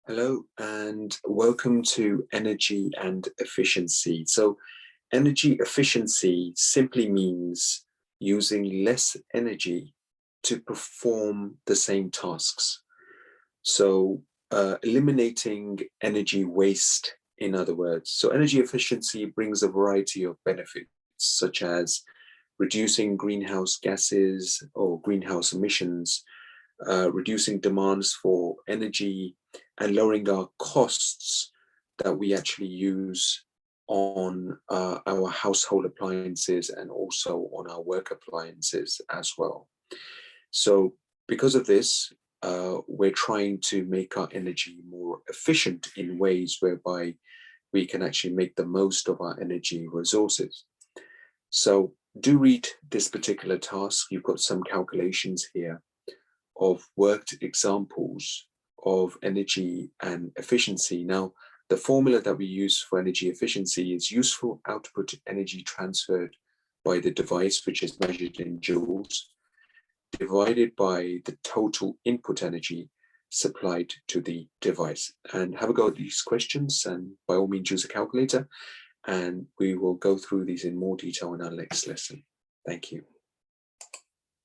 Hello and welcome to energy and efficiency. So energy efficiency simply means using less energy to perform the same tasks. So eliminating energy waste, in other words. So energy efficiency brings a variety of benefits, such as reducing greenhouse gases or greenhouse emissions, reducing demands for energy, and lowering our costs that we actually use on our household appliances and also on our work appliances as well. So because of this, we're trying to make our energy more efficient in ways whereby we can actually make the most of our energy resources. So do read this particular task. You've got some calculations here of worked examples of energy and efficiency. Now, the formula that we use for energy efficiency is useful output energy transferred by the device, which is measured in joules, divided by the total input energy supplied to the device. And have a go at these questions, and by all means use a calculator, and we will go through these in more detail in our next lesson. Thank you.